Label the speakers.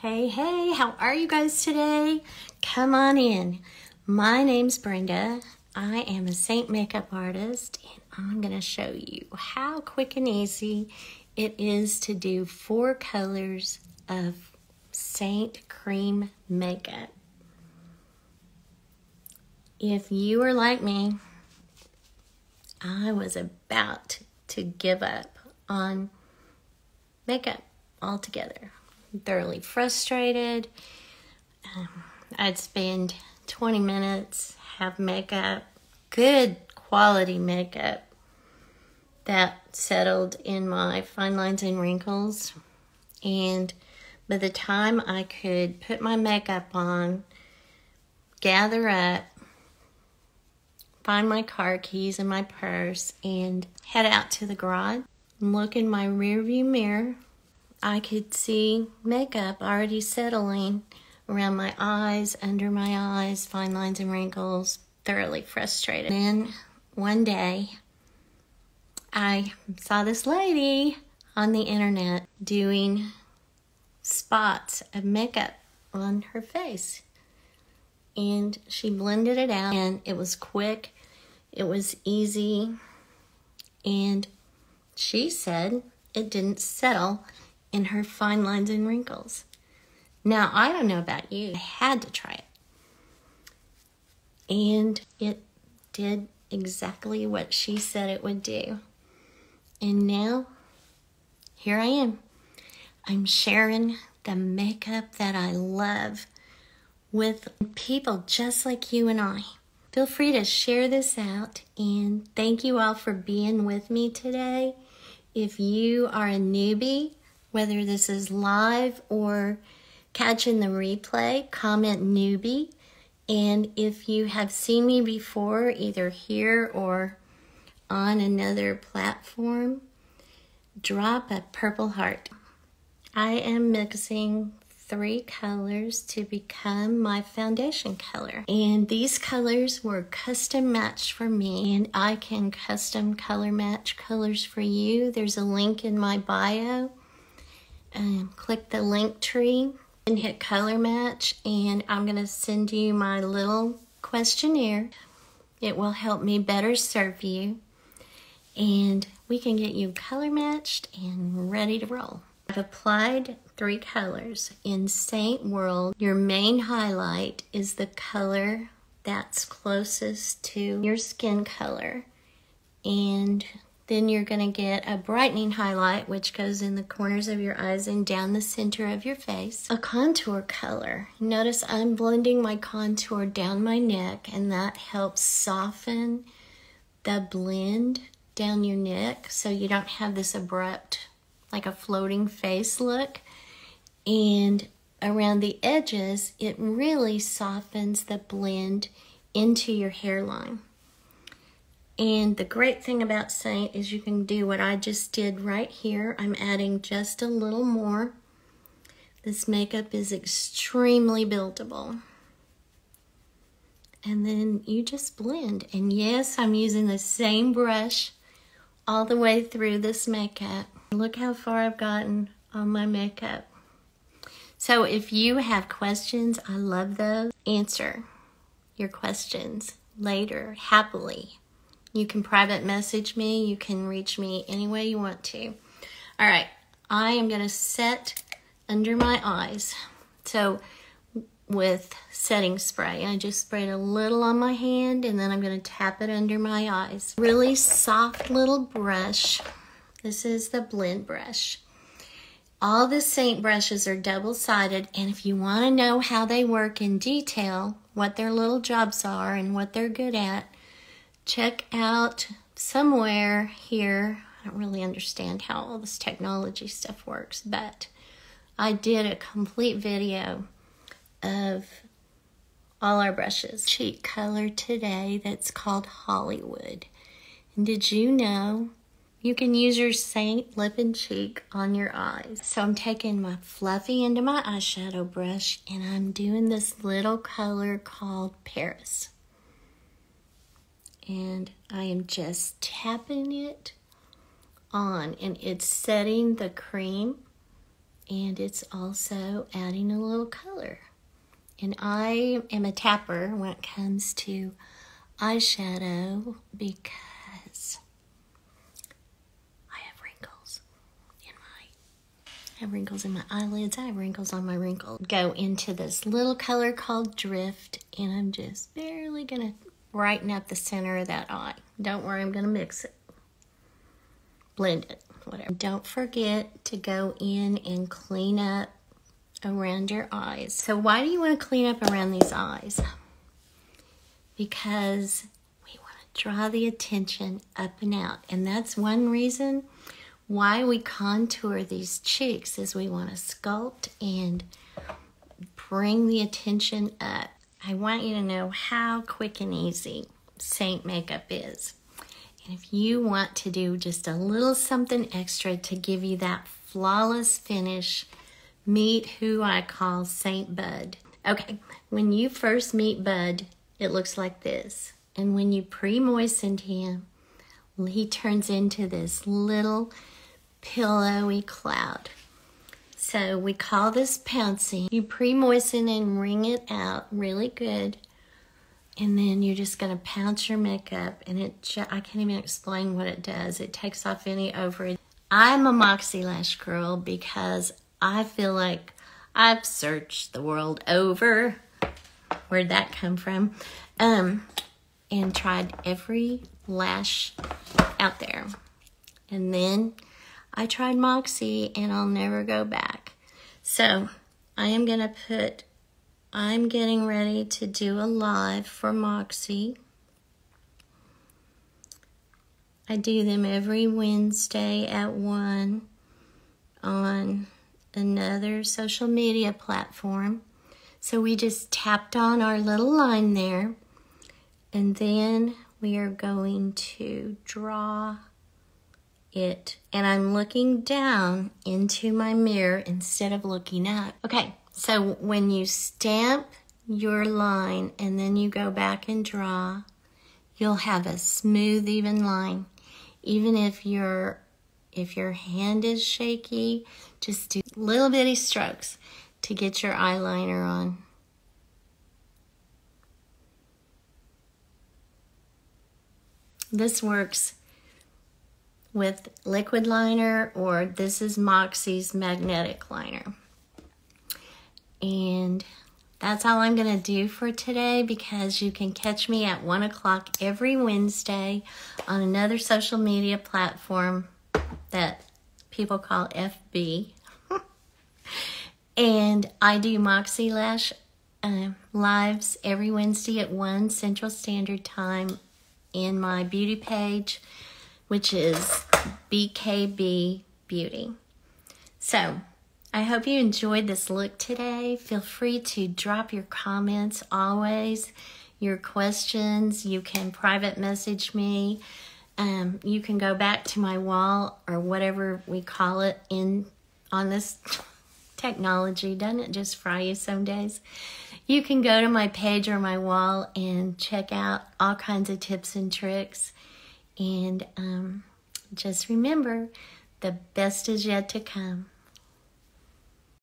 Speaker 1: Hey, how are you guys today? Come on in. My name's Brenda. I am a Saint makeup artist, and I'm going to show you how quick and easy it is to do 4 colors of Saint cream makeup. If you are like me, I was about to give up on makeup altogether. Thoroughly frustrated. I'd spend 20 minutes, have makeup, good quality makeup that settled in my fine lines and wrinkles. And by the time I could put my makeup on, gather up, find my car keys and my purse, and head out to the garage, look in my rearview mirror, I could see makeup already settling around my eyes, under my eyes, fine lines and wrinkles, thoroughly frustrated. Then one day, I saw this lady on the internet doing spots of makeup on her face. And she blended it out, and it was quick, it was easy, and she said it didn't settle in her fine lines and wrinkles. Now, I don't know about you, I had to try it. And it did exactly what she said it would do. And now, here I am. I'm sharing the makeup that I love with people just like you and I. Feel free to share this out, and thank you all for being with me today. If you are a newbie, whether this is live or catching the replay, comment newbie. And if you have seen me before, either here or on another platform, drop a purple heart. I am mixing 3 colors to become my foundation color. And these colors were custom matched for me, and I can custom color match colors for you. There's a link in my bio. Click the link tree and hit color match, and I'm going to send you my little questionnaire. It will help me better serve you, and we can get you color matched and ready to roll. I've applied 3 colors. In Saint World, your main highlight is the color that's closest to your skin color, and then you're going to get a brightening highlight, which goes in the corners of your eyes and down the center of your face. A contour color. Notice I'm blending my contour down my neck, and that helps soften the blend down your neck so you don't have this abrupt, like a floating face look. And around the edges, it really softens the blend into your hairline. And the great thing about Saint is you can do what I just did right here. I'm adding just a little more. This makeup is extremely buildable. And then you just blend. And yes, I'm using the same brush all the way through this makeup. Look how far I've gotten on my makeup. So if you have questions, I love those. Answer your questions later, happily. You can private message me. You can reach me any way you want to. All right, I am going to set under my eyes. So with setting spray, I just sprayed a little on my hand, and then I'm going to tap it under my eyes. Really soft little brush. This is the blend brush. All the Saint brushes are double-sided, and if you want to know how they work in detail, what their little jobs are and what they're good at, check out somewhere here. I don't really understand how all this technology stuff works, but I did a complete video of all our brushes. Cheek color today that's called Hollywood. And did you know you can use your Saint lip and cheek on your eyes? So I'm taking my fluffy into my eyeshadow brush, and I'm doing this little color called Paris. And I am just tapping it on, and it's setting the cream and it's also adding a little color. And I am a tapper when it comes to eyeshadow because I have wrinkles in my eyelids. I have wrinkles on my wrinkles. Go into this little color called Drift, and I'm just barely gonna brighten up the center of that eye. Don't worry, I'm gonna mix it. Blend it, whatever. Don't forget to go in and clean up around your eyes. So why do you want to clean up around these eyes? Because we want to draw the attention up and out. And that's one reason why we contour these cheeks, is we want to sculpt and bring the attention up. I want you to know how quick and easy Saint Makeup is. And if you want to do just a little something extra to give you that flawless finish, meet who I call Saint Bud. Okay, when you first meet Bud, it looks like this. And when you pre-moistened him, well, he turns into this little pillowy cloud. So we call this pouncing. You pre-moisten and wring it out really good. And then you're just going to pounce your makeup, and I can't even explain what it does. It takes off any overage. I'm a Moxie Lash girl because I feel like I've searched the world over. Where'd that come from? And tried every lash out there. And then I tried Moxie, and I'll never go back. So I'm getting ready to do a live for Moxie. I do them every Wednesday at 1 on another social media platform. So we just tapped on our little line there, and then we are going to draw it. And I'm looking down into my mirror instead of looking up. Okay. So when you stamp your line and then you go back and draw, you'll have a smooth, even line. Even if your hand is shaky, just do little bitty strokes to get your eyeliner on. This works with liquid liner, or this is Moxie's magnetic liner. And that's all I'm going to do for today, because you can catch me at 1 o'clock every Wednesday on another social media platform that people call FB. And I do Moxie Lash lives every Wednesday at 1 Central Standard Time in my beauty page, which is BKB Beauty. So I hope you enjoyed this look today. Feel free to drop your comments always, your questions. You can private message me. You can go back to my wall, or whatever we call it on this technology. Doesn't it just fry you some days? You can go to my page or my wall and check out all kinds of tips and tricks. And just remember, the best is yet to come.